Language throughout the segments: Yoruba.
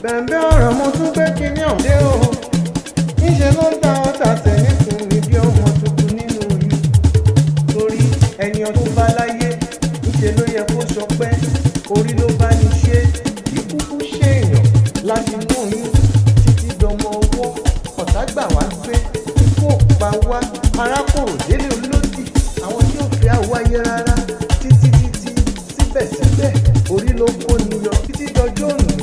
bẹ̀m̀bẹ̀ ọ̀rọ̀ mo tún gbé kinní ọ̀dẹ́ o. níṣẹ́ ló ń ta ọ̀tà tẹ̀ níkùn mi bí ọmọ tuntun nínú oyún. torí ẹni ọdún bá láyé níṣẹ́ ló yẹ kó sọpẹ́. orí ló bá ní ṣe kíkúkú ṣèèyàn láti mú oyún títí dọmọ ọwọ́. ọ̀tá gbà wá gbé kó pa wá arákùnrin délé olódì. àwọn tí ò fẹ́ àwáyé rárá títí síbẹ̀síbẹ̀ orí ló kó níyọ títí dọjọ́ òní.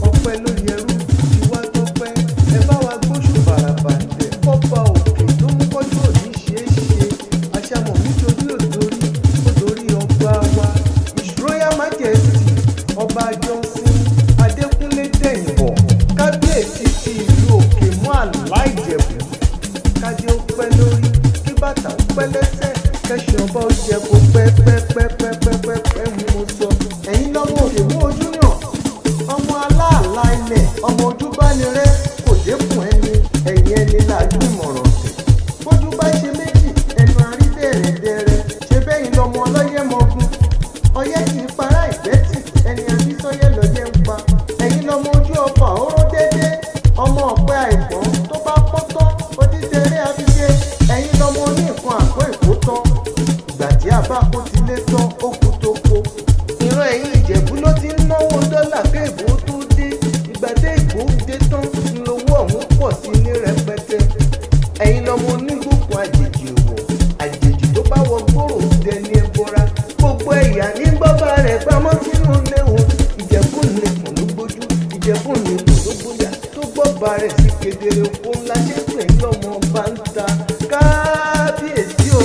ọpẹ́ ló yẹrú ìwà tọpẹ́ ẹ bá wa gbóṣù bàràbàǹdẹ̀ fọ́ba òkè tó mú kọ́jú òní ṣeé ṣe. àṣàmọ̀ nítorí òdòrí ọba wa His Royal Majesty ọba Johnson Adékúnlé Dẹ̀yìnbọ̀ kábíyèsí ti ìlú Òkè mọ́ Àlá Ìjẹ̀bú. kádé ó pẹ́ lórí kí bàtà ó pẹ́ lẹ́sẹ̀ kẹ́sì ọba ó jẹ kó pẹ́pẹ́pẹ́pẹ́pẹ́pẹ́ ni mo sọ. ẹ̀yin lọ́mọ òkè mú ojú yàn ọmọ aláàlá ilẹ̀ ọmọ ojú bá ní rẹ́ kò dẹ́kun ẹni ẹ̀yìn ẹni láàjú ìmọ̀ràn tẹ̀. bójú bá ṣe méjì ẹnu àrí dẹ̀rẹ̀dẹ̀rẹ̀ ṣe bẹ́yìn lọ́mọ ọlọ́yẹ̀ mọ́gun ọyẹ́ kì í para ìgbẹ́tì ẹni àbísọ́yẹ́ lọ́yẹ́ ń pa. ẹ̀yin lọ́mọ ojú ọkọ̀ àhóró dédé ọmọ ọ̀pẹ àìgbọ́n tó bá pọ́n tán odídẹrẹ́ àfíṣe. ẹ̀yin lọ́mọ oní nǹkan àpò ìkó tán ìgbà tí àbá kó ti lé tán ó kú tó kó. ìran ẹ̀yin Ìjẹ̀bú ló ti ń náwó dọ́là kéèbó tó dé. ìgbà tí èkó dé tán ń lówó ọ̀hún pọ̀ sí ní rẹpẹtẹ. ẹ̀yin lọ́mọ onígbòkun àjèjì òwò àjèjì tó bá wọ gbòòrò dẹni ẹbọra. gbogbo ẹ̀yà ní bọ́bá rẹ̀ pamọ́ sínú léwu. Ìjẹ̀bú nìkan ló gbójú Ìjẹ̀bú nìkan ló gbóyà tó gbọ́ba rẹ̀ sí kedere. oko ńlá ṣe pè ní ọmọ ọba ń ta kábíyèsí o.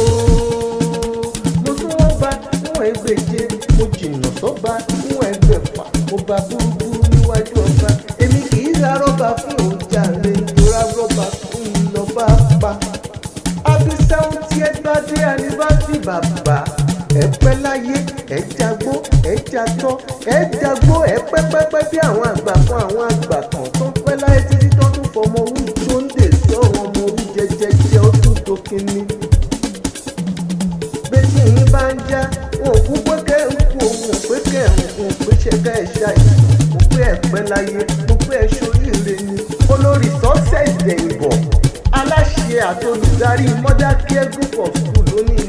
mo tún wọ́n bá níwọ̀n ẹgbẹ̀je mo jìnnà sọ́ba níwọ̀n ẹgbẹ̀fà mo bá búrúburú níwájú ọba. èmi kì í ra rọ́bà fún ọjà rẹ̀ ìjọra rọ́bà fún ìlọ́ba pa. happy 70th birthday anniversary bàbá. ẹ pẹ́ láyé ẹ jagbó ẹ jatọ́ ẹ jagbó ẹ pẹ́pẹ́pẹ́ bí àwọn àgbà kan àwọn àgbà kan tó ń pẹ́ láyé títí tó tún fọmọ orí tó ń dè sí ọ̀rọ̀ ọmọ orí jẹjẹjẹ ó tún tó kínní. bẹ́sí yín bá ń já wọn ò kú pé kẹ́ ń kú òun ò pé kẹ́ ń kú òun pé ṣe ká ẹ̀ ṣáì. mo pé ẹ pẹ́ láyé mo pé ẹ ṣoríire ni. olórí Success Dẹ̀yìnbọ̀ aláṣẹ àtolùdarí Mother Care Group of School lónìí